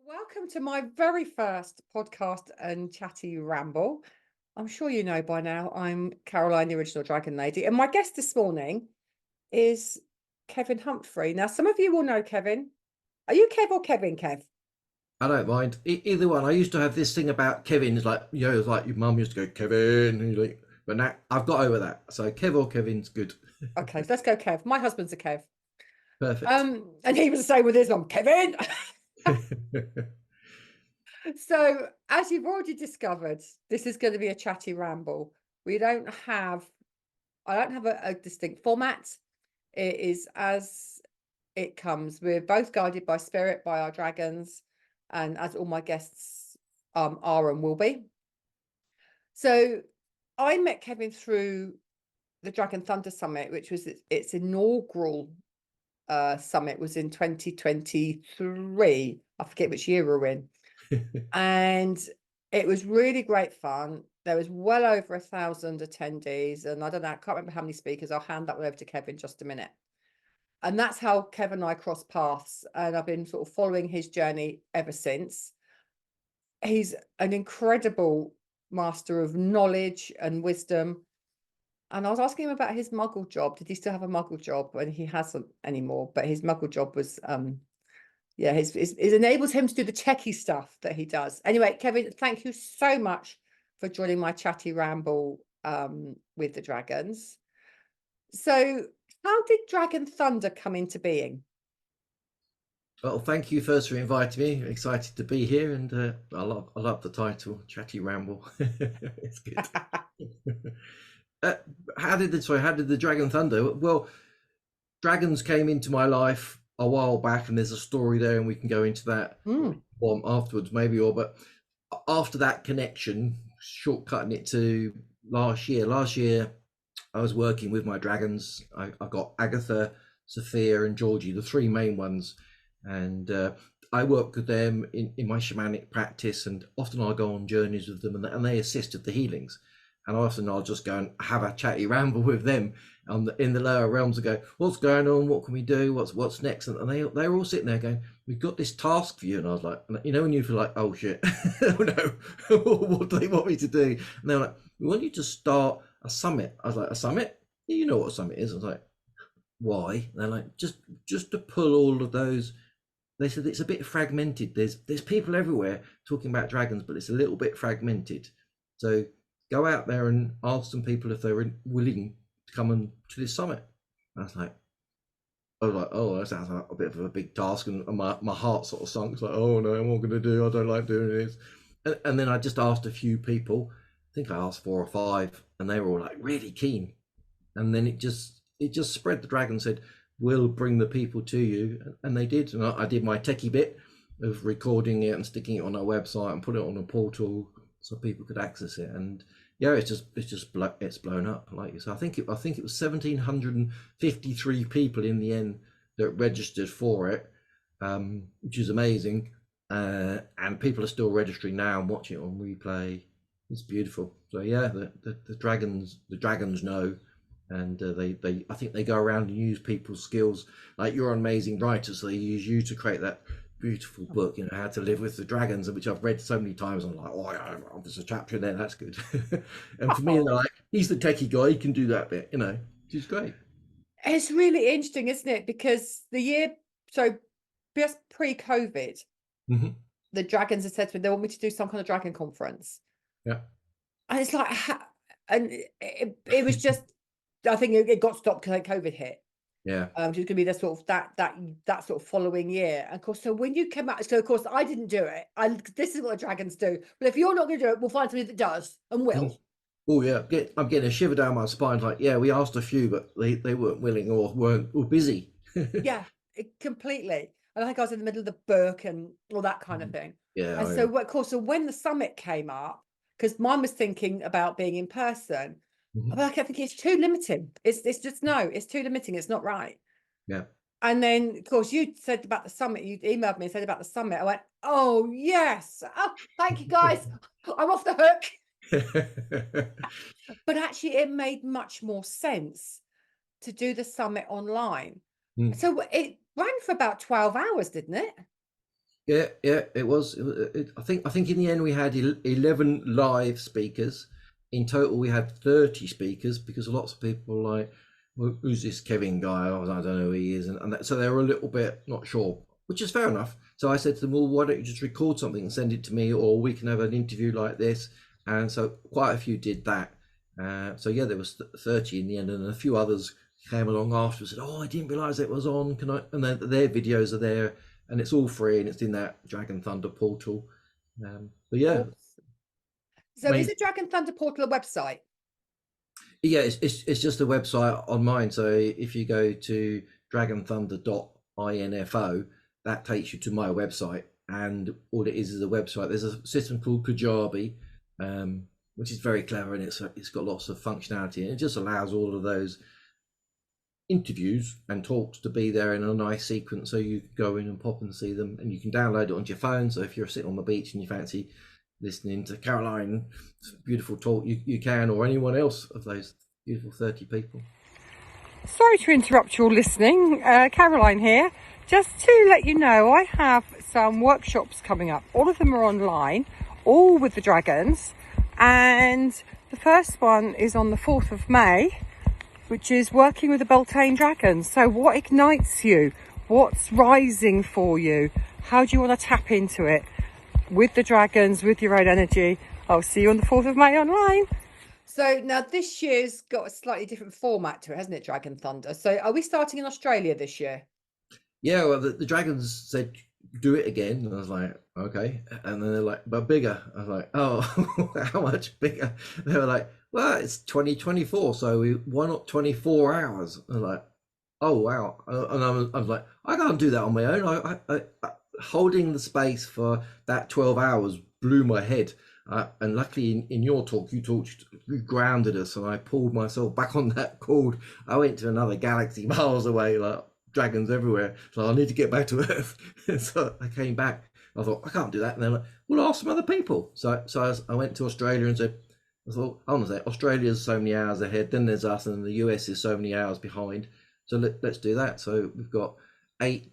Welcome to my very first podcast and chatty ramble. I'm sure you know by now I'm Caroline, the original Dragon Lady, and my guest this morning is Kevin Humphrey. Now, some of you will know Kevin. Are you Kev or Kevin, Kev? I don't mind either one. I used to have this thing about Kevin. It's like, it's like your mum used to go Kevin, and you're like, but now I've got over that. So Kev or Kevin's good. Okay, so let's go Kev. My husband's a Kev. Perfect. And he was the same with his mum, Kevin. So, as you've already discovered, this is going to be a chatty ramble. We don't have, I don't have a distinct format. It is as it comes. We're both guided by spirit, by our dragons, and as all my guests are and will be. So I met Kevin through the Dragon Thunder Summit, which was its inaugural summit, was in 2023. I forget which year we're in. And it was really great fun. There was well over 1,000 attendees, and I don't know, I can't remember how many speakers. I'll hand that one over to Kevin in just a minute. And that's how Kevin and I crossed paths, and I've been sort of following his journey ever since. He's an incredible master of knowledge and wisdom. And I was asking him about his muggle job. Did he still have a muggle job? And he hasn't anymore, but his muggle job was yeah, it enables him to do the techie stuff that he does. Anyway, Kevin, thank you so much for joining my chatty ramble with the dragons. So how did Dragon Thunder come into being? Well, thank you first for inviting me. Excited to be here, and I love the title, Chatty Ramble. It's good. How did the Dragon Thunder? Well, dragons came into my life a while back, and there's a story there, and we can go into that afterwards, maybe. But after that connection, shortcutting it to last year. Last year, I was working with my dragons. I got Agatha, Sophia, and Georgie, the three main ones, and I work with them in my shamanic practice, and often I go on journeys with them, and they assist with the healings. And often I'll just go and have a chatty ramble with them in the lower realms and go, what's going on? What can we do? What's next? And they're all sitting there going, we've got this task for you. And I was like, when you feel like, oh shit, oh no, what do they want me to do? And they're like, we want you to start a summit. I was like, a summit? Yeah, you know what a summit is. I was like, why? And they're like, just to pull all of those. They said it's a bit fragmented. There's people everywhere talking about dragons, but it's a little bit fragmented. So go out there and ask some people if they're willing to come to this summit. And I was like, oh, that sounds like a bit of a big task, and my heart sort of sunk. It's like, oh no, what am I going to do? I don't like doing this. And then I just asked a few people. I think I asked 4 or 5, and they were all like really keen. And then it just spread. The dragon said, we'll bring the people to you, and they did. And I did my techie bit of recording it and sticking it on our website and put it on a portal so people could access it. And yeah, it's blown up. Like, so I think it was 1,753 people in the end that registered for it, which is amazing. And people are still registering now and watching it on replay. It's beautiful. So yeah, the dragons know, and they I think they go around and use people's skills. Like, you're an amazing writer, so they use you to create that beautiful book, How to Live with the Dragons, which I've read so many times. I'm like, oh yeah, there's a chapter in there, that's good. And for me, they're like, he's the techie guy, he can do that bit, which is great. It's really interesting, isn't it? Because so just pre-COVID, the dragons had said to me they want me to do some kind of dragon conference. Yeah. And it's like, and it was just, I think it got stopped because COVID hit. Yeah. Which is going to be the sort of that sort of following year. And of course, so when you came out, so of course I didn't do it. This is what the dragons do. But if you're not going to do it, we'll find somebody that does and will. Oh yeah, I'm getting a shiver down my spine. Like, yeah, we asked a few, but they weren't willing or busy. Yeah, completely. And I think I was in the middle of the book and all that kind of thing. Yeah. And so, of course, so when the summit came up, because mine was thinking about being in person, but I kept thinking it's too limiting. It's just no, it's too limiting. It's not right. Yeah. And then, of course, you said about the summit. You emailed me and said about the summit. I went, oh yes, oh, thank you guys. I'm off the hook. But actually, it made much more sense to do the summit online. So it ran for about 12 hours, didn't it? Yeah, yeah, it was. I think in the end we had 11 live speakers. In total, we had 30 speakers because lots of people were like, well, "Who's this Kevin guy? Oh, I don't know who he is," and so they were a little bit not sure, which is fair enough. So I said to them, "Well, why don't you just record something and send it to me, or we can have an interview like this?" And so quite a few did that. So yeah, there was 30 in the end, and a few others came along after and said, "Oh, I didn't realise it was on. Can I?" And their videos are there, and it's all free, and it's in that Dragon Thunder portal. But yeah, Awesome. So is made the Dragon Thunder portal a website? yeah, it's just a website on mine. So if you go to dragonthunder.info, that takes you to my website, and all it is a website. There's a system called Kajabi, which is very clever, and it's got lots of functionality, and it just allows all of those interviews and talks to be there in a nice sequence, so you can go in and pop and see them, and you can download it onto your phone. So if you're sitting on the beach and you fancy listening to Caroline's beautiful talk, you can, or anyone else of those beautiful 30 people. Sorry to interrupt your listening, Caroline here. Just to let you know, I have some workshops coming up. All of them are online, all with the dragons, and the first one is on the 4th of May, which is working with the Beltane dragons. So what ignites you? What's rising for you? How do you want to tap into it? With the dragons, with your own energy. I'll see you on the 4th of May online. So now this year's got a slightly different format to it, hasn't it, Dragon Thunder? So are we starting in Australia this year? Yeah, well, the dragons said do it again, and I was like, okay. And then they're like, but bigger. I was like, oh, how much bigger? They were like, well, it's 2024, so why not 24 hours? I was like, oh wow. And I was like, I can't do that on my own. Holding the space for that 12 hours blew my head. And luckily, in your talk, you grounded us, and I pulled myself back on that cord. I went to another galaxy miles away, like dragons everywhere. So I need to get back to Earth. So I came back. I thought I can't do that, and then like, well, ask some other people. So I went to Australia and said, I thought, I want to say Australia's so many hours ahead. Then there's us, and the US is so many hours behind. So let's do that. So we've got 8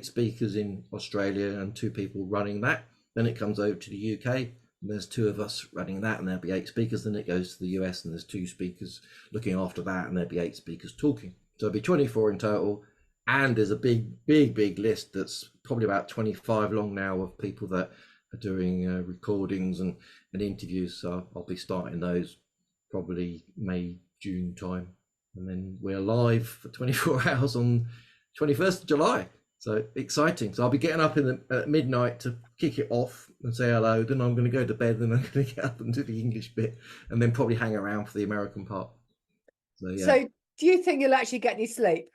speakers in Australia and 2 people running that. Then it comes over to the UK, and there's 2 of us running that, and there'll be 8 speakers. Then it goes to the US, and there's 2 speakers looking after that, and there'll be 8 speakers talking. So it'll be 24 in total. And there's a big list that's probably about 25 long now of people that are doing recordings and interviews. So I'll be starting those probably May, June time. And then we're live for 24 hours on 21st of July. So exciting. So I'll be getting up at midnight to kick it off and say hello. Then I'm going to go to bed, and I'm going to get up and do the English bit, and then probably hang around for the American part. So yeah. So do you think you'll actually get any sleep?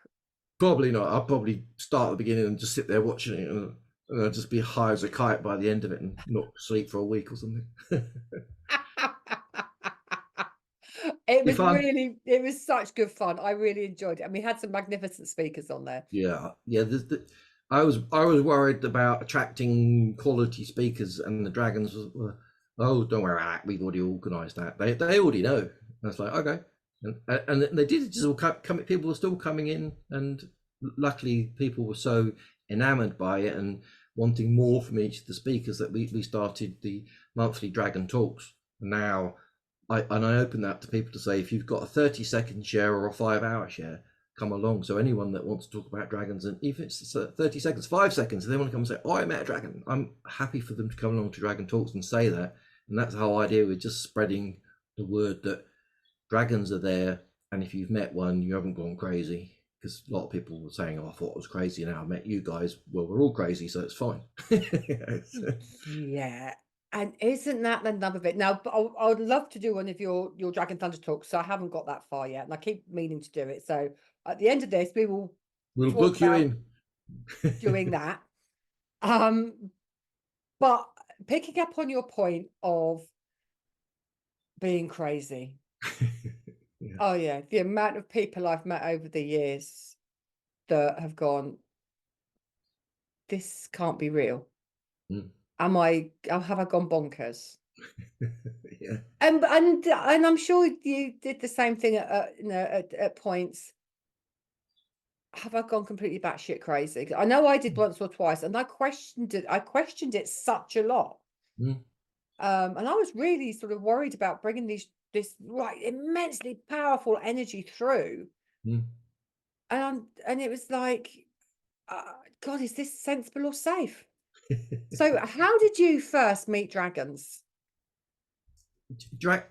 Probably not. I'll probably start at the beginning and just sit there watching it, and I'll just be high as a kite by the end of it and not sleep for a week or something. It was such good fun. I really enjoyed it. And we had some magnificent speakers on there. Yeah. I was worried about attracting quality speakers, and the dragons were, oh, don't worry about that. We've already organised that. They already know. And it's like, okay. And they did just all come. People were still coming in, and luckily people were so enamored by it and wanting more from each of the speakers that we started the monthly Dragon Talks. Now I open that to people to say, if you've got a 30-second share or a 5-hour share, come along. So anyone that wants to talk about dragons, and even if it's 30 seconds, 5 seconds, if they want to come and say, oh, I met a dragon, I'm happy for them to come along to Dragon Talks and say that. And that's the whole idea. We're just spreading the word that dragons are there, and if you've met one, you haven't gone crazy. Because a lot of people were saying, oh, I thought I was crazy, now I met you guys. Well, we're all crazy, so it's fine. Yeah. And isn't that the nub of it? Now, I would love to do one of your Dragon Thunder talks. So I haven't got that far yet, and I keep meaning to do it. So at the end of this, we'll We'll talk book you about in. doing that. But picking up on your point of being crazy. Yeah. Oh yeah, the amount of people I've met over the years that have gone, this can't be real. Mm. Have I gone bonkers? Yeah. And I'm sure you did the same thing at points. have I gone completely batshit crazy? I know I did once or twice, and I questioned it such a lot. Mm. And I was really sort of worried about bringing this right immensely powerful energy through. Mm. And it was like, God, is this sensible or safe? So how did you first meet dragons?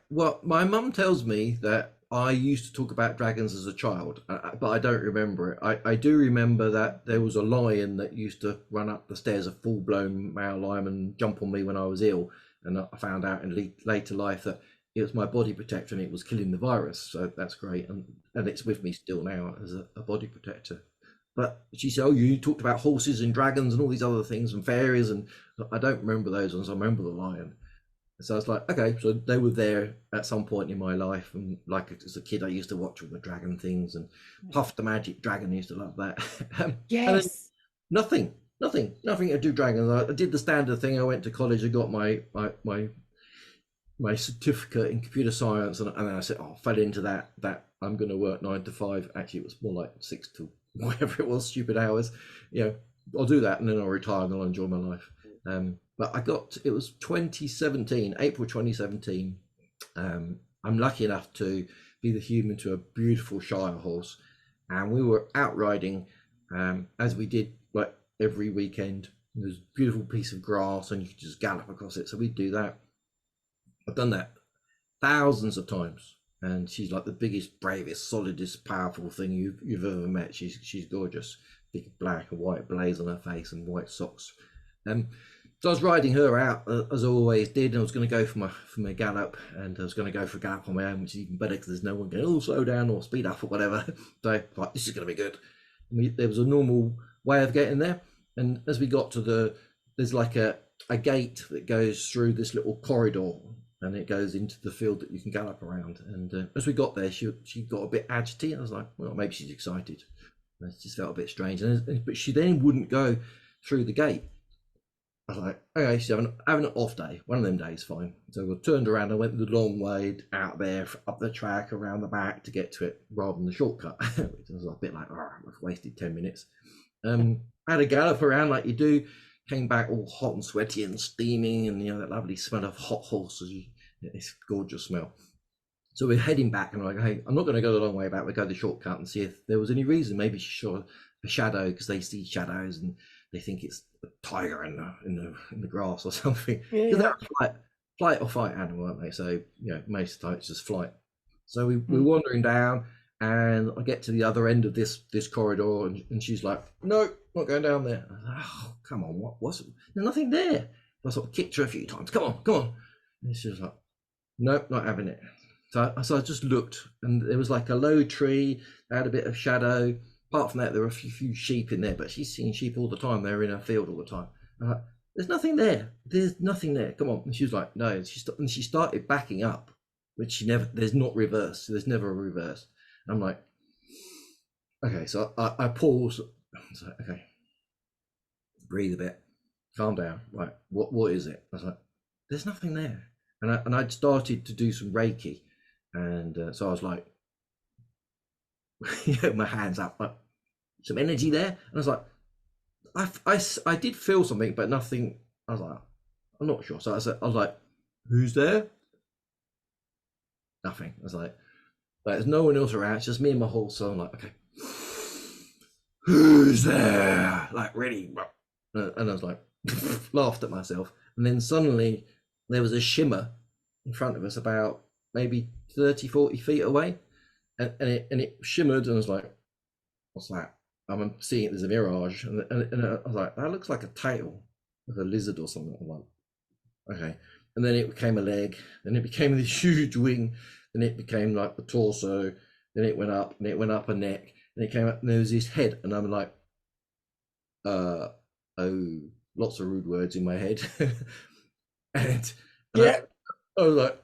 Well, my mum tells me that I used to talk about dragons as a child, but I don't remember it. I do remember that there was a lion that used to run up the stairs, a full-blown male lion, and jump on me when I was ill. And I found out in later life that it was my body protector and it was killing the virus. So that's great. And it's with me still now as a body protector. But she said, oh, you talked about horses and dragons and all these other things and fairies. And I don't remember those ones. I remember the lion. So I was like, okay, so they were there at some point in my life. And like as a kid, I used to watch all the dragon things, and Puff the Magic Dragon, I used to love that. Yes. Nothing to do dragons. I did the standard thing. I went to college. I got my certificate in computer science, and then I said, oh, I fell into that I'm going to work 9 to 5. Actually, it was more like 6 to whatever it was, stupid hours. I'll do that, and then I'll retire and I'll enjoy my life. But it was 2017, April 2017. I'm lucky enough to be the human to a beautiful Shire horse, and we were out riding as we did like every weekend. There's a beautiful piece of grass and you could just gallop across it. So we'd do that. I've done that thousands of times, and she's like the biggest, bravest, solidest, powerful thing you've ever met. She's gorgeous, big black and white blaze on her face and white socks. So I was riding her out as I always did, and I was going to go for my gallop, and I was going to go for a gallop on my own, which is even better because there's no one going, oh, slow down or speed up or whatever. So like, this is going to be good. There was a normal way of getting there, and as we got to there's like a gate that goes through this little corridor, and it goes into the field that you can gallop around. And as we got there, she got a bit agitated. I was like, well, maybe she's excited. And it just felt a bit strange. But she then wouldn't go through the gate. I was like, okay, she's having an off day. One of them days, fine. So we turned around and went the long way out there, up the track, around the back to get to it, rather than the shortcut, which was a bit like, I've wasted 10 minutes. I had a gallop around like you do, came back all hot and sweaty and steaming, and that lovely smell of hot horses, this gorgeous smell. So we're heading back, and I'm like, hey, I'm not going to go the long way back. We'll go the shortcut and see if there was any reason. Maybe she saw a shadow, because they see shadows and they think it's a tiger in the grass or something. Yeah. They're a flight or fight animal, aren't they? So most of the time it's just flight. So we're wandering down, and I get to the other end of this corridor, and she's like, no, not going down there. I was like, oh, come on, what's there's nothing there. I sort of kicked her a few times. Come on. And she was like, nope, not having it. So I just looked, and there was like a low tree that had a bit of shadow. Apart from that, there were a few sheep in there, but she's seen sheep all the time. They're in her field all the time. I'm like, there's nothing there. There's nothing there. Come on. And she was like, no. And she started backing up, which there's not reverse. There's never a reverse. And I'm like, okay. So I paused. I was like, okay, breathe a bit, calm down. Right, what is it? I was like, there's nothing there. And I'd started to do some Reiki, and so I was like, my hands up, like, some energy there. And I was like, I did feel something, but nothing. I was like, I'm not sure. So I was like, who's there? Nothing. I was like, there's no one else around. It's just me and my horse. So I'm like, okay, who's there? Like, really? And I was like, laughed at myself. And then suddenly there was a shimmer in front of us, about maybe 30, 40 feet away. And it shimmered, and I was like, what's that? I'm seeing it as a mirage. And I was like, that looks like a tail of a lizard or something. I'm like, okay. And then it became a leg, then it became this huge wing, then it became like the torso, then it went up, and it went up a neck, and it came up, and there was this head, and I'm like, oh, lots of rude words in my head. and yeah, I was like,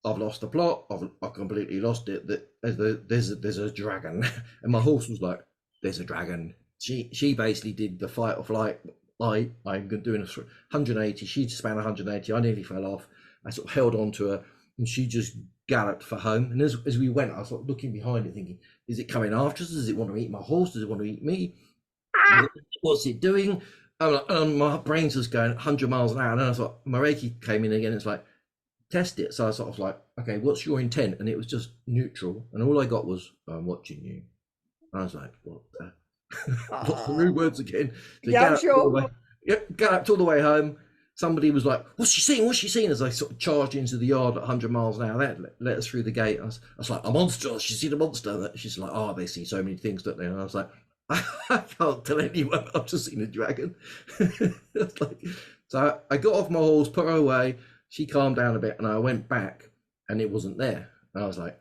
I've lost the plot. I've completely lost it. There's a dragon, and my horse was like, "There's a dragon." She basically did the fight or flight. I'm doing 180. She just span 180. I nearly fell off. I sort of held on to her, and she just galloped for home. And as we went, I was like looking behind it, thinking, is it coming after us? Does it want to eat my horse? Does it want to eat me? What's it doing? And my brain's just going 100 miles an hour. And then I thought, my Reiki came in again. It's like, test it. So I sort of like, okay, what's your intent? And it was just neutral. And all I got was, I'm watching you. And I was like, what the? What's the rude words again? So Yeah, I'm sure. galloped all the way home. Somebody was like, what's she seen? What's she seen? As I sort of charged into the yard at 100 miles an hour. That let us through the gate. I was like, a monster. She's seen a monster. She's like, oh, they see so many things, don't they? And I was like, I can't tell anyone. I've just seen a dragon. So I got off my horse, put her away. She calmed down a bit, and I went back, and it wasn't there. And I was like,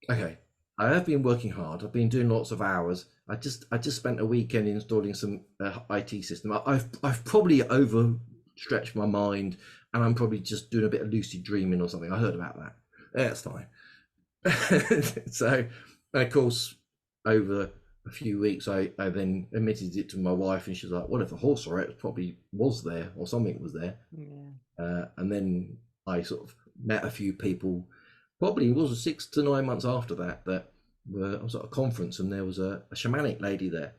okay, I have been working hard. I've been doing lots of hours. I just spent a weekend installing some IT system. I've probably overstretched my mind, and I'm probably just doing a bit of lucid dreaming or something. I heard about that. That's fine. So, of course, over a few weeks, I then admitted it to my wife, and she's like, "Well, if a horse or it probably was there, or something was there." Yeah. And then I sort of met a few people. Probably it was 6 to 9 months after that I was at a conference, and there was a shamanic lady there,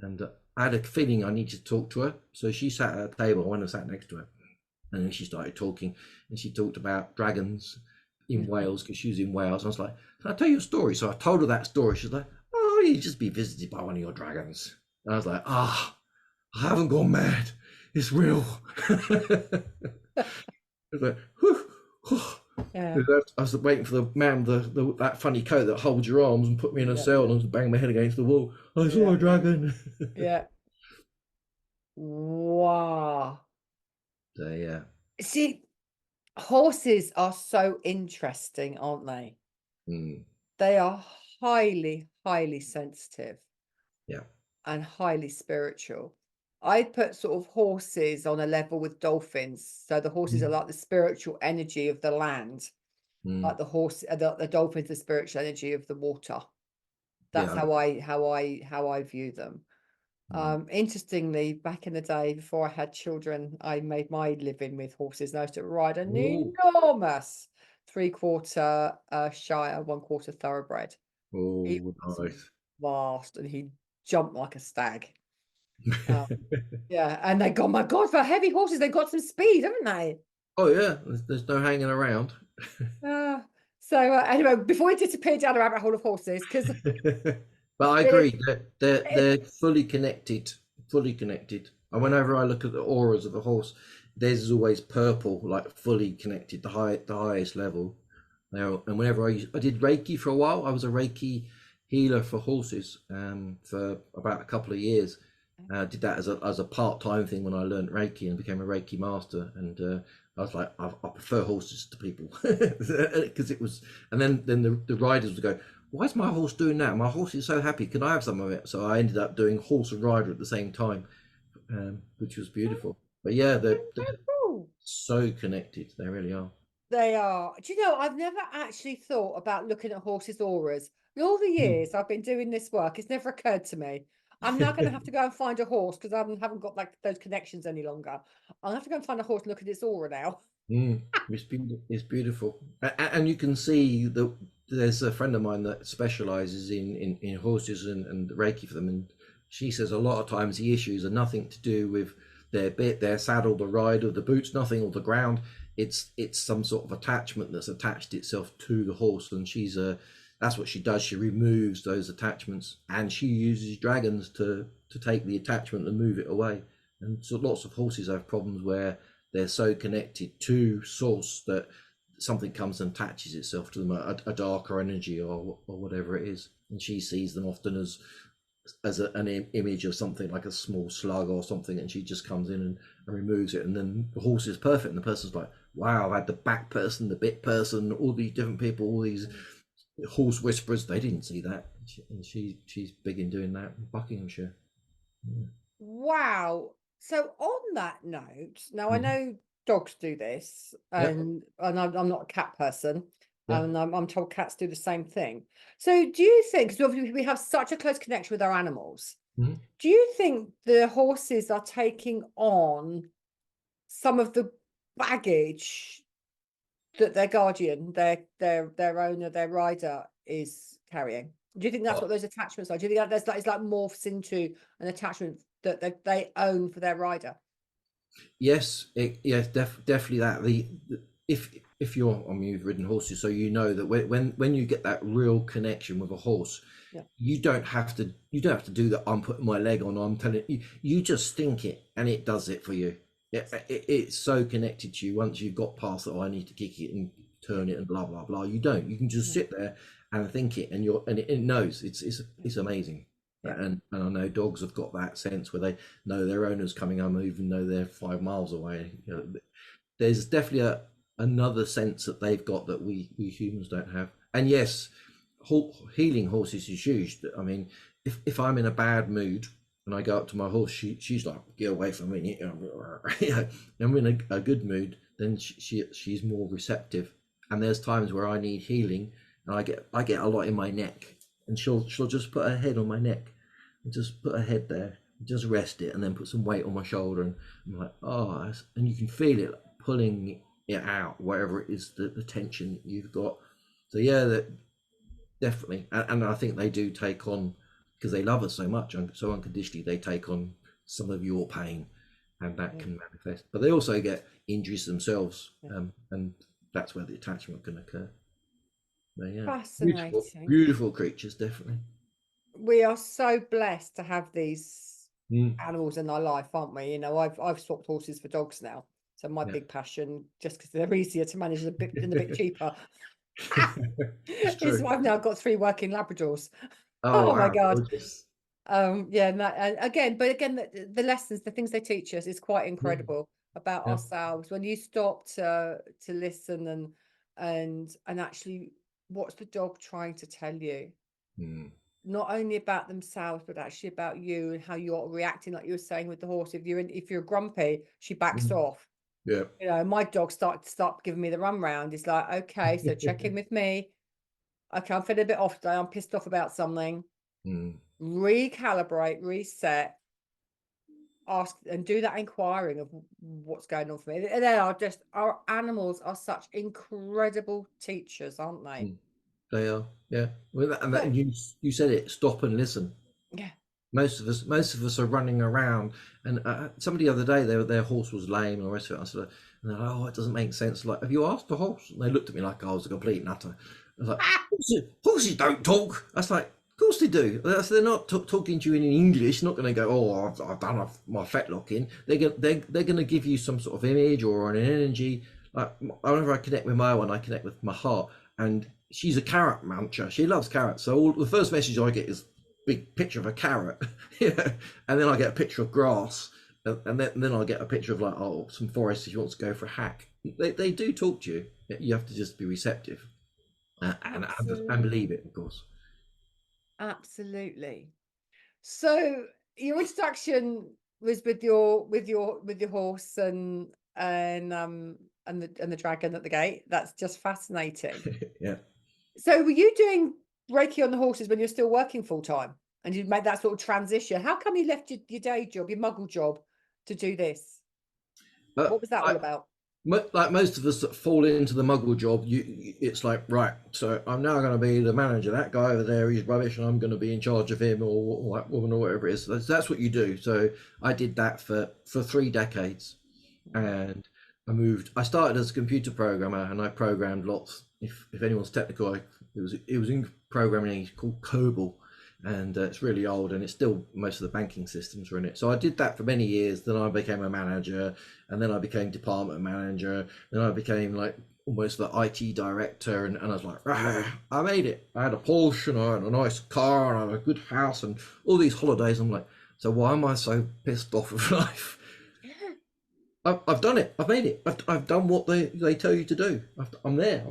and I had a feeling I needed to talk to her. So she sat at a table. I went and sat next to her, and then she started talking, and she talked about dragons in Wales, because she was in Wales. And I was like, can I tell you a story? So I told her that story. She's like, oh, you just be visited by one of your dragons. And I was like, I haven't gone mad. It's real. I was like, whew, whew. Yeah. I was waiting for the man with that funny coat that holds your arms and put me in a cell, and I was banging my head against the wall. I saw a dragon. Yeah. Wow. So yeah. See, horses are so interesting, aren't they? They are highly, highly sensitive. Yeah. And highly spiritual. I put sort of horses on a level with dolphins. So the horses are like the spiritual energy of the land, like the dolphins, the spiritual energy of the water. That's how I view them. Interestingly, back in the day, before I had children, I made my living with horses, and I used to ride an enormous 3/4 Shire, 1/4 thoroughbred. He was vast, and he jumped like a stag. Yeah, and they got, my God, for heavy horses, they got some speed, haven't they? Oh yeah, there's no hanging around. So anyway, before we disappear down the rabbit hole of horses, because but I agree, they're fully connected, and whenever I look at the auras of a horse, theirs is always purple, like fully connected, the highest level. Now, and whenever I did Reiki for a while, I was a Reiki healer for horses for about a couple of years. Did that as a part-time thing when I learned Reiki and became a Reiki master. And I was like, I prefer horses to people, because it was. And then the riders would go, why is my horse doing that? My horse is so happy. Can I have some of it? So I ended up doing horse and rider at the same time, which was beautiful. But yeah, they're so connected. They really are. They are. Do you know, I've never actually thought about looking at horses' auras. In all the years I've been doing this work, it's never occurred to me. I'm now going to have to go and find a horse, because I haven't got like those connections any longer. I'll have to go and find a horse and look at its aura now. It's beautiful, and you can see that there's a friend of mine that specializes in horses and Reiki for them, and she says a lot of times the issues are nothing to do with their saddle, the rider, the boots, nothing, or the ground. It's some sort of attachment that's attached itself to the horse, and that's what she does. She removes those attachments, and she uses dragons to take the attachment and move it away. And so lots of horses have problems where they're so connected to source that something comes and attaches itself to them, a darker energy or whatever it is. And she sees them often as an image of something like a small slug or something, and she just comes in and removes it, and then the horse is perfect, and the person's like, wow, I've had the back person, the bit person, all these different people, all these horse whisperers, they didn't see that. And she's big in doing that in Buckinghamshire. Wow. So on that note, now I know dogs do this, and I'm not a cat person, and I'm told cats do the same thing. So do you think, because obviously we have such a close connection with our animals, do you think the horses are taking on some of the baggage that their guardian, their owner, their rider is carrying? Do you think that's what those attachments are? Do you think that there's like, it's like morphs into an attachment that they own for their rider? Yes, yes, definitely that. If you're, I mean, you've ridden horses, so you know that when you get that real connection with a horse, Yeah. you don't have to do that. I'm putting my leg on. I'm telling you, you just think it, and it does it for you. It's so connected to you. Once you've got past that, oh, I need to kick it and turn it and blah blah blah. You don't. You can just sit there and think it, and it knows. It's amazing. Yeah. And I know dogs have got that sense where they know their owner's coming home even though they're 5 miles away. You know, there's definitely another sense that they've got that we humans don't have. And yes, healing horses is huge. I mean, if I'm in a bad mood and I go up to my horse, she's like, get away from me. I'm in a good mood, then she's more receptive. And there's times where I need healing, and I get a lot in my neck, and she'll just put her head on my neck, and just put her head there, just rest it, and then put some weight on my shoulder, and I'm like, oh, and you can feel it pulling it out, whatever it is, the tension that you've got. So yeah, that definitely, and I think they do take on, because they love us so much and so unconditionally, they take on some of your pain, and that can manifest. But they also get injuries themselves, and that's where the attachment can occur. But yeah, Fascinating. beautiful creatures, definitely. We are so blessed to have these animals in our life, aren't we? You know, I've swapped horses for dogs now. So my big passion, just because they're easier to manage and a bit cheaper, is I've now got 3 working Labradors. Oh my God. Gorgeous. Yeah, and again, the lessons, the things they teach us is quite incredible about ourselves. When you stop to listen and actually, what's the dog trying to tell you? Not only about themselves, but actually about you and how you're reacting, like you were saying with the horse. If you're grumpy, she backs off. Yeah. You know, my dog start giving me the run round. It's like, okay, so check in with me. Okay, I'm feeling a bit off today. I'm pissed off about something. Recalibrate, reset, ask, and do that inquiring of what's going on for me. Our animals are such incredible teachers, aren't they? They are, yeah. Well, and you said it. Stop and listen. Yeah. Most of us are running around. And somebody the other day, their horse was lame and the rest of it. I said, and they're like, oh, it doesn't make sense. Like, have you asked the horse? And they looked at me like I was a complete nutter. I was like, horses don't talk. I was like, of course they do. They're not talking to you in English. Not going to go, oh, I've done my fetlocking. They're going to give you some sort of image or an energy. Like, whenever I connect with my one, I connect with my heart. And she's a carrot muncher. She loves carrots. So the first message I get is a big picture of a carrot, and then I get a picture of grass, and then I get a picture of like, oh, some forest if she wants to go for a hack. They do talk to you. You have to just be receptive and believe it, of course. Absolutely. So your introduction was with your horse and the dragon at the gate. That's just fascinating. Yeah. So were you doing Reiki on the horses when you're still working full time, and you made that sort of transition? How come you left your day job, your muggle job, to do this? What was that all about? Like most of us that fall into the muggle job, it's like, right, so I'm now going to be the manager. That guy over there, he's rubbish, and I'm going to be in charge of him or that woman or whatever it is. That's what you do. So I did that for 3 decades, and I started as a computer programmer, and I programmed lots. If anyone's technical, it was in programming called COBOL, and it's really old, and it's still, most of the banking systems are in it. So I did that for many years. Then I became a manager, and then I became department manager. Then I became like almost the IT director, and I was like, I made it. I had a Porsche, and I had a nice car, and I had a good house, and all these holidays. I'm like, so why am I so pissed off with life? I've done it. I've made it. I've done what they tell you to do. I'm there.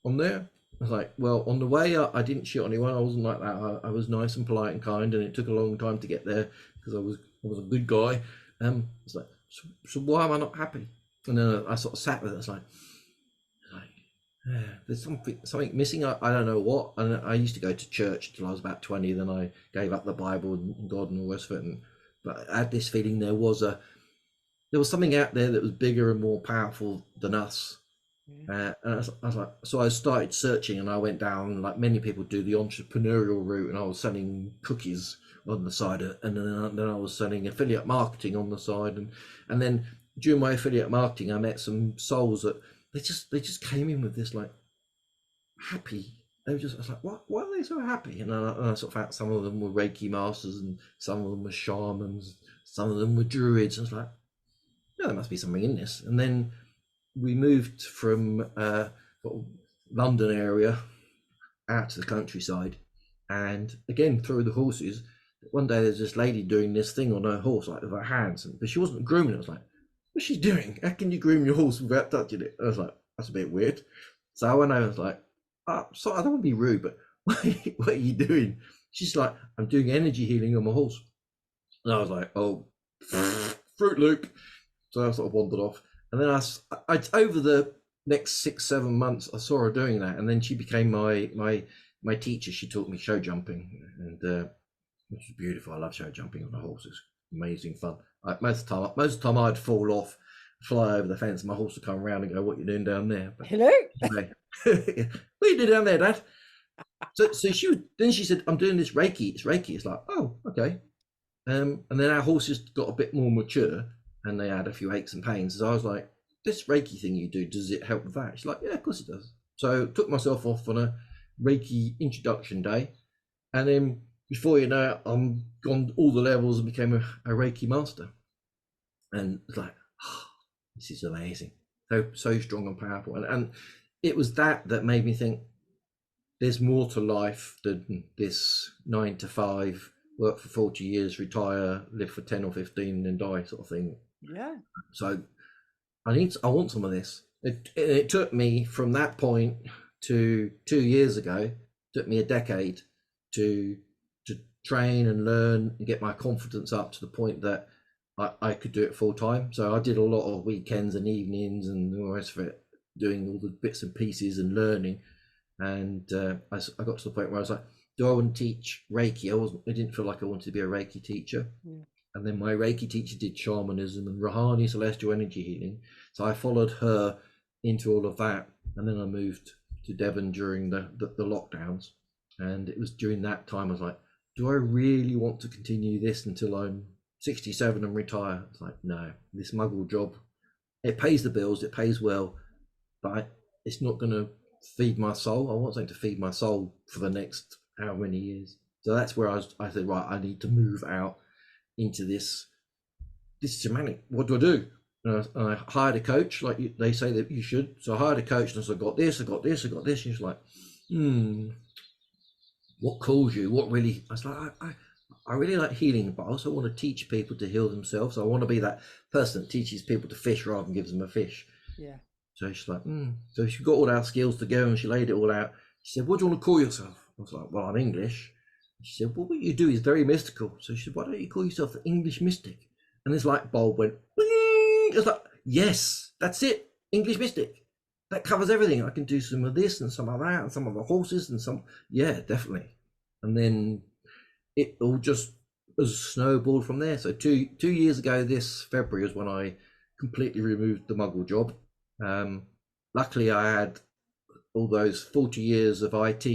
I'm there. I was like, well, on the way, I didn't shit on anyone. I wasn't like that. I was nice and polite and kind, and it took a long time to get there because I was a good guy. It's like, so why am I not happy? And then I sort of sat with it. It's like there's something missing. I don't know what. And I used to go to church till I was about 20. Then I gave up the Bible and God and all the rest of it. But I had this feeling there was something out there that was bigger and more powerful than us. And I was like, so I started searching, and I went down, like many people do, the entrepreneurial route, and I was selling cookies on the side, and then I was selling affiliate marketing on the side, and then during my affiliate marketing, I met some souls that they just came in with this like happy. They were just, I was like, what? Why are they so happy? And I sort of found some of them were Reiki masters, and some of them were shamans, some of them were druids. I was like, yeah, there must be something in this. And then we moved from London area out to the countryside, and again through the horses. One day there's this lady doing this thing on her horse, like with her hands, but she wasn't grooming it. I was like, what's she doing? How can you groom your horse without touching it? I was like, that's a bit weird. So I went over, I was like, oh, sorry, I don't want to be rude, but what are you doing? She's like, I'm doing energy healing on my horse. And I was like, oh, Fruit Loop. So I sort of wandered off. And then I over the next 6-7 months, I saw her doing that, and then she became my teacher. She taught me show jumping, and which is beautiful. I love show jumping on the horses. Amazing fun. Most of the time I'd fall off, fly over the fence, and my horse would come around and go, "What are you doing down there?" But Hello. anyway, what are you doing down there, Dad? So she said, "I'm doing this Reiki. It's Reiki." It's like, oh, okay. And then our horses got a bit more mature, and they had a few aches and pains. So I was like, this Reiki thing you do, does it help with that? She's like, yeah, of course it does. So took myself off on a Reiki introduction day. And then before you know it, I'm gone all the levels and became a Reiki master. And it's like, oh, this is amazing. So strong and powerful. And it was that made me think there's more to life than this 9 to 5, work for 40 years, retire, live for 10 or 15, and then die sort of thing. Yeah. So I want some of this. It took me from that point to 2 years ago. It took me a decade to train and learn and get my confidence up to the point that I could do it full time. So I did a lot of weekends and evenings and all the rest of it, doing all the bits and pieces and learning. And I got to the point where I was like, do I want to teach Reiki? I didn't feel like I wanted to be a Reiki teacher. Yeah. And then my Reiki teacher did shamanism and Rahanni, celestial energy healing. So I followed her into all of that. And then I moved to Devon during the lockdowns. And it was during that time I was like, do I really want to continue this until I'm 67 and retire? It's like, no, this muggle job, it pays the bills, it pays well, but it's not going to feed my soul. I want something to feed my soul for the next how many years. So that's where I said, right, I need to move out into this shamanic. What do I do? And I hired a coach, like they say that you should. So I hired a coach, and so I got this. And she's like, what calls you? What really? I was like, I really like healing, but I also want to teach people to heal themselves. So I want to be that person that teaches people to fish rather than gives them a fish. Yeah. So she's like, So she got all our skills together and she laid it all out. She said, what do you want to call yourself? I was like, well, I'm English. She said, well, what you do is very mystical. So she said, why don't you call yourself the English Mystic? And this light bulb went, I was like, yes, that's it. English Mystic. That covers everything. I can do some of this and some of that and some of the horses and some, yeah, definitely. And then it all just was snowballed from there. So two years ago, this February, is when I completely removed the muggle job. Luckily I had all those 40 years of IT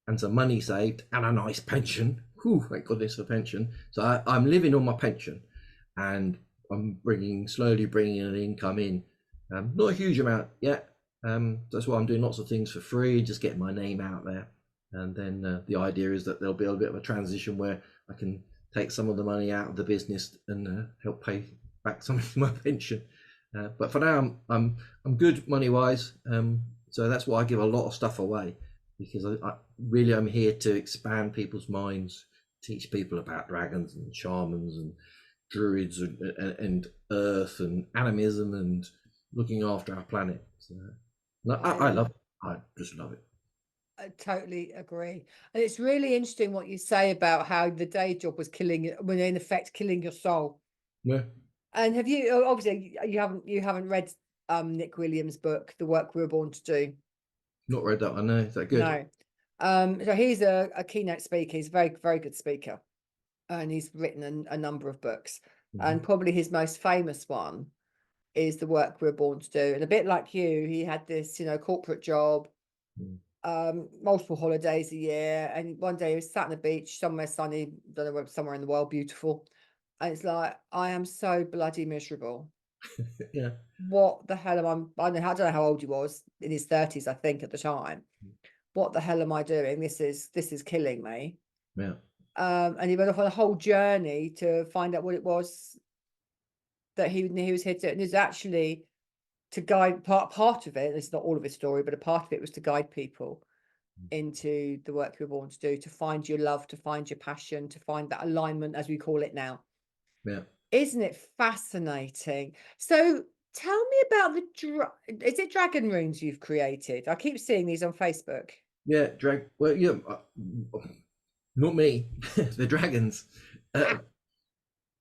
and some money saved and a nice pension. Whew, thank goodness for pension. So I'm living on my pension, and I'm slowly bringing an income in. Not a huge amount yet. That's why I'm doing lots of things for free, just getting my name out there. And then the idea is that there'll be a bit of a transition where I can take some of the money out of the business and help pay back some of my pension. But for now, I'm good money wise. So that's why I give a lot of stuff away, because I really am here to expand people's minds, teach people about dragons and shamans and druids and earth and animism and looking after our planet. So I love it. I just love it. I totally agree. And it's really interesting what you say about how the day job was in effect killing your soul. Yeah. And have you, obviously you haven't read Nick Williams' book, The Work We Were Born to Do? Not read that one, no. Is that good? No. So he's a keynote speaker. He's a very, very good speaker. And he's written a number of books. And probably his most famous one is the work we're born to do. And a bit like you, he had this, you know, corporate job, multiple holidays a year, and one day he was sat on the beach somewhere sunny, don't know where, somewhere in the world, beautiful, and it's like, I am so bloody miserable. Yeah. What the hell am I don't know how old he was, in his 30s, I think, at the time. What the hell am I doing? This is killing me. Yeah. And he went off on a whole journey to find out what it was that he was here to, and it's actually to guide part of it. It's not all of his story, but a part of it was to guide people into the work you're born to do, to find your love, to find your passion, to find that alignment, as we call it now. Yeah. Isn't it fascinating? So tell me about is it dragon runes you've created? I keep seeing these on Facebook. Yeah, well, yeah, not me. The dragons.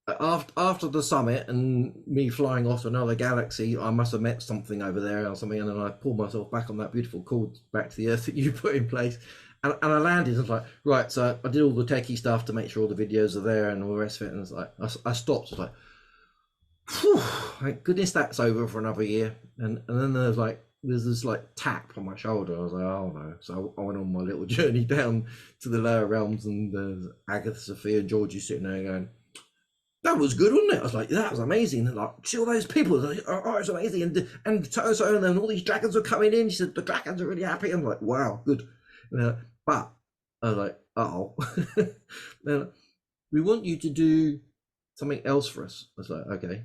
After the summit and me flying off to another galaxy, I must have met something over there or something, and then I pulled myself back on that beautiful cord back to the earth that you put in place, and I landed. I was like, right, so I did all the techie stuff to make sure all the videos are there and all the rest of it, and it's like I stopped. I was like, phew, thank goodness that's over for another year. And then there's this like tap on my shoulder. I was like, oh no. So I went on my little journey down to the lower realms, and there's Agatha, Sophia, and Georgie sitting there going, that was good, wasn't it? I was like, that was amazing. And like, see all those people? Like, oh, it's amazing. And so and then all these dragons are coming in. She said, the dragons are really happy. I'm like, wow, good. But I was like, oh. Now, we want you to do something else for us. I was like, okay.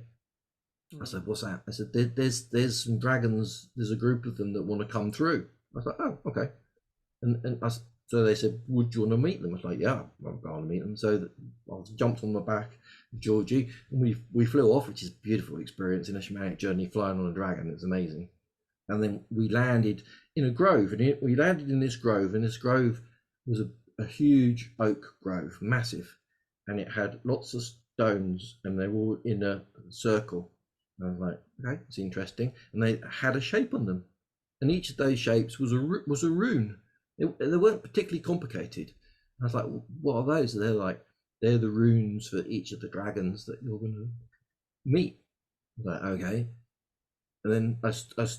I said, what's that? I said, there's some dragons. There's a group of them that want to come through. I was like, oh, okay. And so they said, would you want to meet them? I was like, yeah, I'm going to meet them. So I jumped on the back of Georgie, and we flew off, which is a beautiful experience in a shamanic journey, flying on a dragon. It's amazing. And then we landed in a grove, and we landed in this grove, and this grove was a huge oak grove, massive, and it had lots of stones, and they were all in a circle. And I was like, okay, it's interesting. And they had a shape on them, and each of those shapes was a rune. They weren't particularly complicated. I was like, well, what are those? And they're like, they're the runes for each of the dragons that you're going to meet. I was like, okay. And then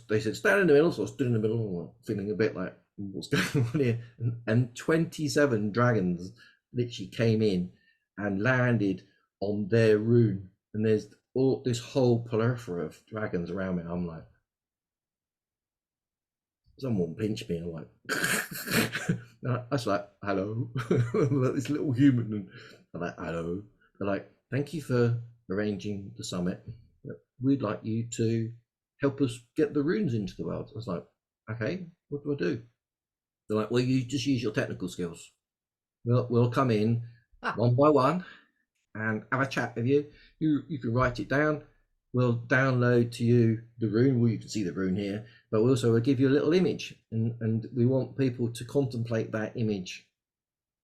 they said, stand in the middle. So I stood in the middle, feeling a bit like, what's going on here? And 27 dragons literally came in and landed on their rune. And there's all this whole plethora of dragons around me. I'm like, someone pinched me, and I'm like, I was like, hello. I'm like this little human, and I'm like, hello. They're like, thank you for arranging the summit. We'd like you to help us get the runes into the world. I was like, okay, what do I do? They're like, well, you just use your technical skills. We'll come in one by one and have a chat with you. You can write it down. We'll download to you the rune. Well, you can see the rune here, but we also will give you a little image, and we want people to contemplate that image.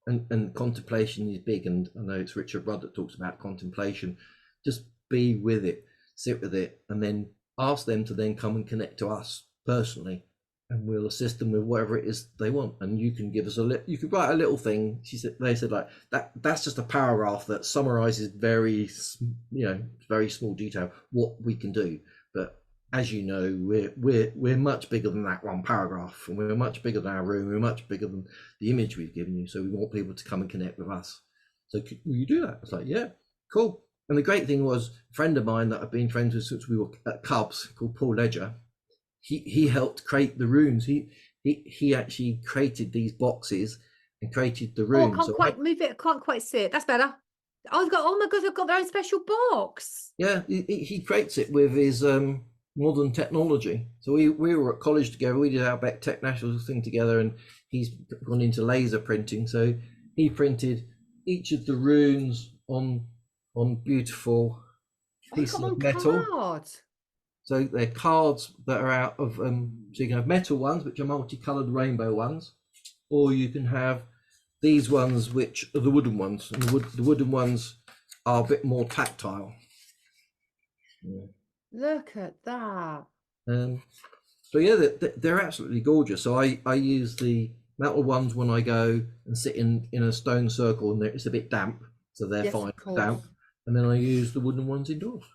And contemplation is big, and I know it's Richard Rudd that talks about contemplation. Just be with it, sit with it, and then ask them to then come and connect to us personally, and we'll assist them with whatever it is they want. And you can give us you could write a little thing. They said like that's just a paragraph that summarizes very small detail what we can do. But as you know, we're much bigger than that one paragraph, and we're much bigger than our room. We're much bigger than the image we've given you. So we want people to come and connect with us. So will you do that? I was like, yeah, cool. And the great thing was, a friend of mine that I've been friends with since we were at Cubs, called Paul Ledger, he helped create the runes. He actually created these boxes and created the runes. Oh, I can't quite move it. I can't quite see it. That's better. Oh my God, they've got their own special box. Yeah, he creates it with his modern technology. So we were at college together. We did our Beck Tech National thing together, and he's gone into laser printing. So he printed each of the runes on beautiful pieces of metal. Cards. So they're cards that are out of so you can have metal ones, which are multicolored rainbow ones, or you can have these ones, which are the wooden ones. And the wooden ones are a bit more tactile. Yeah. Look at that. So yeah, they're absolutely gorgeous. So I use the metal ones when I go and sit in a stone circle, and it's a bit damp, so they're fine damp. And then I use the wooden ones indoors.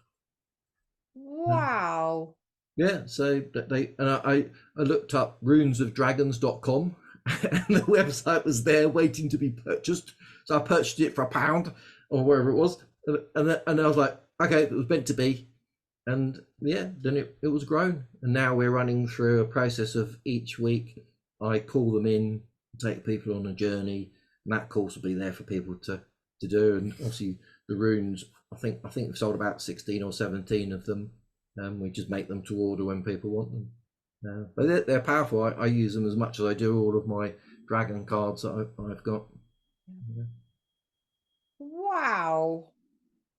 Wow. Yeah, so they and I looked up runesofdragons.com and the website was there waiting to be purchased. So I purchased it for £1 or wherever it was, and I was like, okay, it was meant to be, and yeah, then it was grown, and now we're running through a process of each week I call them in, take people on a journey, and that course will be there for people to do, and obviously the runes. I think we've sold about 16 or 17 of them. We just make them to order when people want them. But they're powerful. I use them as much as I do all of my dragon cards that I've got. Wow.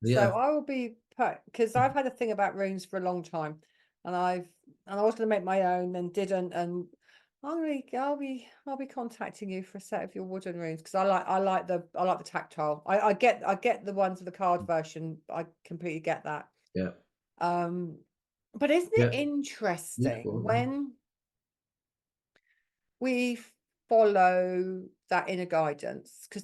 So Yeah. I will be because I've had a thing about runes for a long time, and I was going to make my own and didn't, and I'll be contacting you for a set of your wooden runes because I like the tactile. I get the ones with the card version. I completely get that. Yeah. But isn't it Yeah. interesting Beautiful. when we follow that inner guidance? Because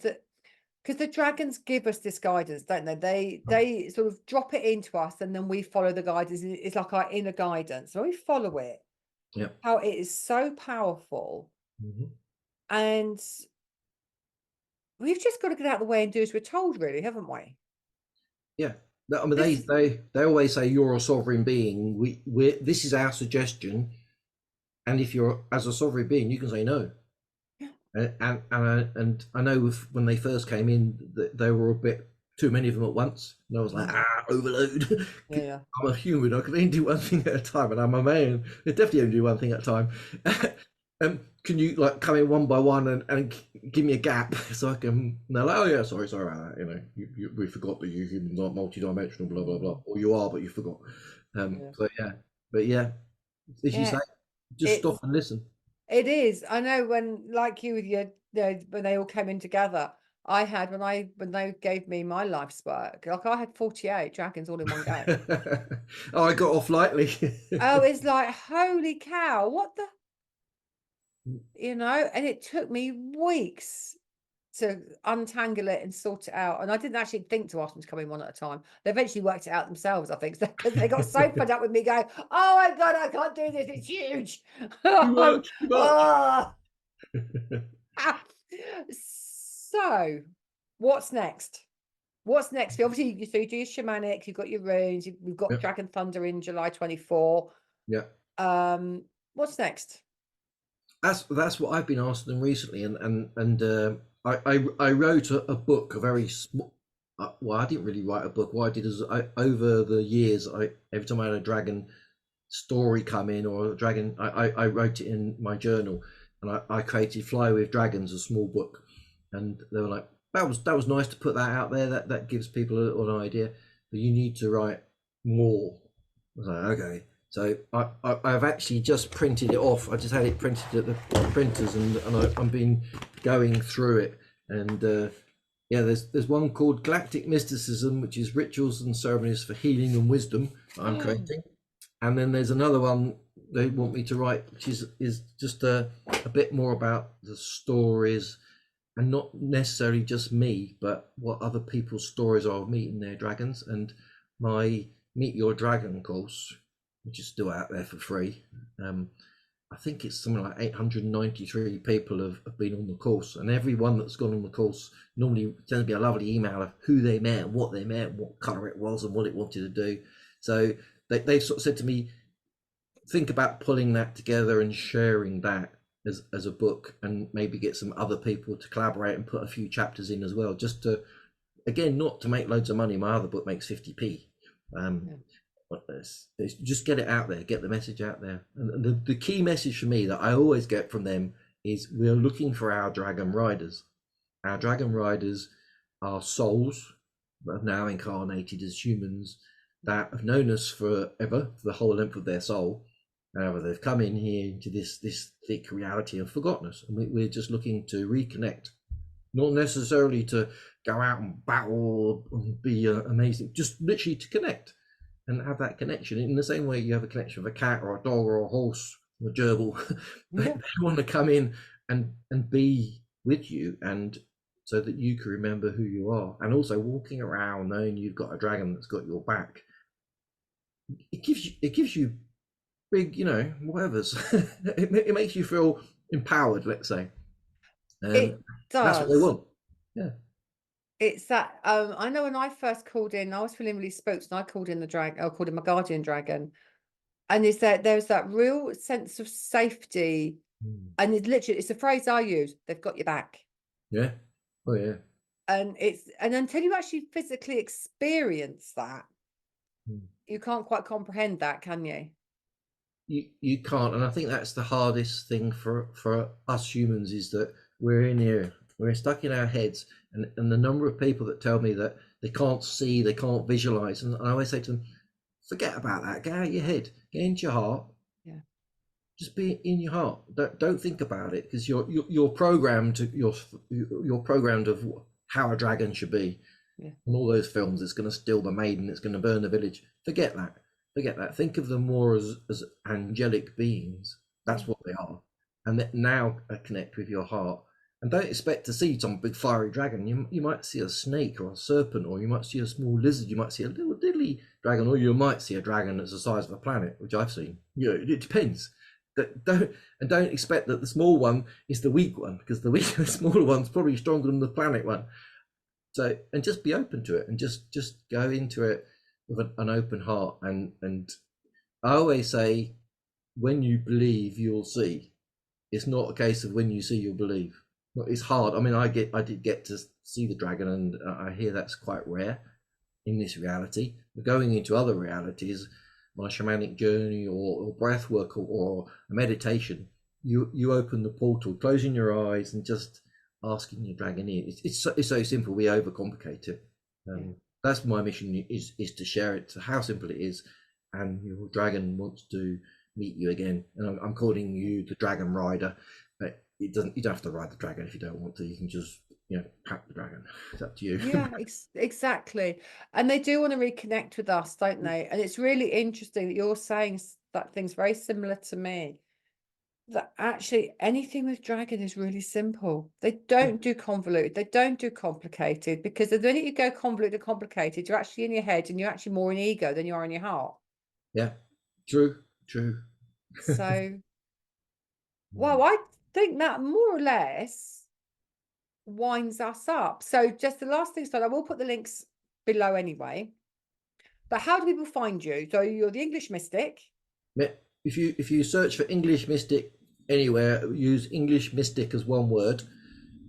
the dragons give us this guidance, don't they? They sort of drop it into us, and then we follow the guidance. It's like our inner guidance. So we follow it. Yeah. How it is so powerful, and we've just got to get out of the way and do as we're told, really, haven't we? Yeah. I mean, they always say you're a sovereign being. This is our suggestion, and if you're as a sovereign being, you can say no. And I know when they first came in, there were a bit too many of them at once, and I was like, overload. Yeah. I'm a human. I can only do one thing at a time, and I'm a man. I definitely only do one thing at a time. Can you like come in one by one and give me a gap so I can? And they're like, oh yeah, sorry about that. We forgot that you're human, not multi-dimensional, blah blah blah. Or you are, but you forgot. So yeah, but yeah, as you say, just stop and listen. It is. I know when, like you with your, when they all came in together, I had when they gave me my life's work, like I had 48 dragons all in one go. Oh, I got off lightly. Oh, it's like, holy cow, what the, and it took me weeks to untangle it and sort it out. And I didn't actually think to ask them to come in one at a time. They eventually worked it out themselves, I think, because they got so fed up with me going, oh my God, I can't do this. It's huge. Too much. Oh. So, what's next? What's next? Obviously, so you do your shamanic, you've got your runes, we've got Dragon Thunder in July 24. Yeah. What's next? That's what I've been asking them recently, and I wrote a book, a very small. Well, I didn't really write a book. What I did is over the years, every time I had a dragon story come in or a dragon, I wrote it in my journal, and I created Fly with Dragons, a small book, and they were like, that was nice to put that out there. That gives people a little idea, but you need to write more. I was like, okay. So I've actually just printed it off. I just had it printed at the printers, and I've been going through it. And yeah, there's one called Galactic Mysticism, which is rituals and ceremonies for healing and wisdom that I'm creating. And then there's another one they want me to write, which is just a bit more about the stories, and not necessarily just me, but what other people's stories are of meeting their dragons. And my Meet Your Dragon course, which is still out there for free. I think it's something like 893 people have been on the course, and everyone that's gone on the course normally tends to be a lovely email of who they met, what they met, what colour it was, and what it wanted to do. So they've sort of said to me, think about pulling that together and sharing that as a book, and maybe get some other people to collaborate and put a few chapters in as well, just to, again, not to make loads of money. My other book makes 50p. But it's just get it out there, get the message out there. And the key message for me that I always get from them is we're looking for our dragon riders. Our dragon riders are souls that have now incarnated as humans that have known us forever, for the whole length of their soul. However, they've come in here into this thick reality and forgotten us, and we're just looking to reconnect, not necessarily to go out and battle and be amazing, just literally to connect and have that connection in the same way you have a connection with a cat or a dog or a horse or a gerbil. They want to come in and be with you, and so that you can remember who you are, and also walking around knowing you've got a dragon that's got your back. it gives you big, whatever's. It makes you feel empowered, let's say. It That's what they does. want. Yeah. It's that I know when I first called in, I was feeling really spooked, and I called in the dragon, I called in my guardian dragon, and is that there's that real sense of safety, and it's a phrase I use. They've got your back, Yeah. Oh yeah. and until you actually physically experience that, Mm. you can't quite comprehend that, can you? You can't, and I think that's the hardest thing for us humans, is that we're in here, we're stuck in our heads, and the number of people that tell me that they can't see, they can't visualize, and I always say to them, forget about that, get out of your head, get into your heart. Yeah. Just be in your heart. Don't think about it, because you're programmed to you're programmed of how a dragon should be. Yeah. In all those films, it's going to steal the maiden, it's going to burn the village. Forget that. Forget that. Think of them more as angelic beings. That's Yeah. what they are. And that now connect with your heart. And don't expect to see some big fiery dragon. You might see a snake or a serpent, or you might see a small lizard. You might see a little diddly dragon, or you might see a dragon that's the size of a planet, which I've seen. It depends. Don't expect that the small one is the weak one, because the smaller one's probably stronger than the planet one. So, and just be open to it, and just go into it with an open heart. And I always say, when you believe, you'll see. It's not a case of when you see, you'll believe. It's hard. I mean, I did get to see the dragon, and I hear that's quite rare in this reality. But going into other realities, on a shamanic journey, or breath work, or a meditation, you open the portal, closing your eyes, and just asking your dragon in. It's so simple. We overcomplicate it. Yeah. That's my mission, is to share it, to how simple it is, and your dragon wants to meet you again. And I'm calling you the dragon rider, but you don't have to ride the dragon if you don't want to. You can just pat the dragon. It's up to you. Yeah, exactly. And they do want to reconnect with us, don't they? And it's really interesting that you're saying that thing's very similar to me. That actually anything with dragon is really simple. They don't do convoluted, they don't do complicated, because the minute you go convoluted and complicated, you're actually in your head, and you're actually more in ego than you are in your heart. Yeah, true. So, well, I think that more or less winds us up. So just the last thing, so I will put the links below anyway. But how do people find you? So you're the English Mystic. If you search for English Mystic anywhere, use English Mystic as one word.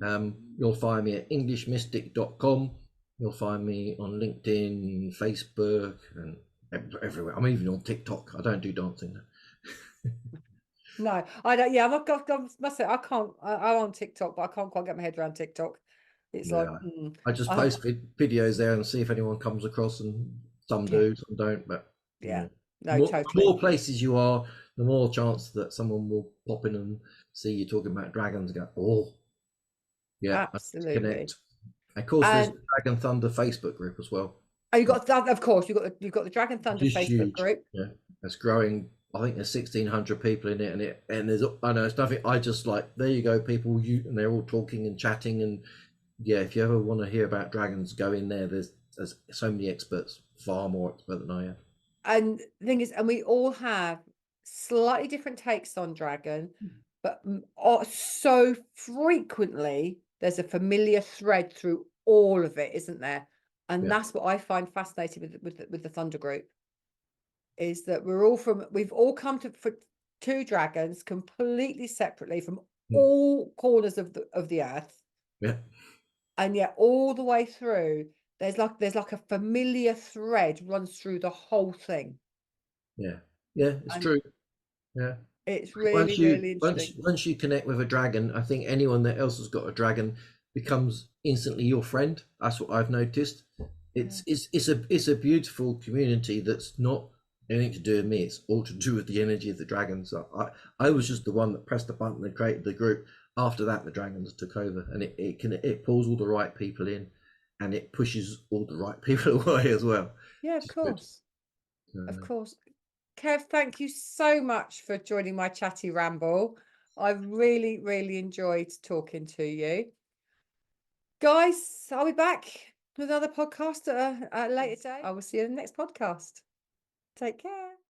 You'll find me at EnglishMystic.com. You'll find me on LinkedIn, Facebook, and everywhere. I'm even on TikTok. I don't do dancing. No, I don't. Yeah, I must say, I can't. I'm on TikTok, but I can't quite get my head around TikTok. It's like, I just post videos there and see if anyone comes across, and some do, some don't. But yeah, no, the totally. more places you are, the more chance that someone will pop in and see you talking about dragons and go, oh, yeah, Absolutely. connect. Of course, there's the Dragon Thunder Facebook group as well. Oh, you got that, of course. You've got the Dragon Thunder It's Facebook huge. group. Yeah, it's growing. I think there's 1,600 people in it, and there's, I know it's nothing. I just like, there you go, people. And they're all talking and chatting, and yeah, if you ever want to hear about dragons, go in there. There's so many experts, far more expert than I am. And the thing is, and we all have slightly different takes on dragon, but so frequently there's a familiar thread through all of it, isn't there? And that's what I find fascinating with the Thunder group, is that we've all come to dragons completely separately from all corners of the earth. Yeah. And yet all the way through, there's like a familiar thread runs through the whole thing. Yeah, it's true. Yeah, It's really, really interesting. Once you connect with a dragon, I think anyone that else has got a dragon becomes instantly your friend. That's what I've noticed. It's a beautiful community that's not anything to do with me. It's all to do with the energy of the dragons. I was just the one that pressed the button and created the group. After that, the dragons took over, and it pulls all the right people in, and it pushes all the right people away as well. Yeah, of course. Of course. Kev, thank you so much for joining my chatty ramble. I've really, really enjoyed talking to you. Guys, I'll be back with another podcast at a later day. I will see you in the next podcast. Take care.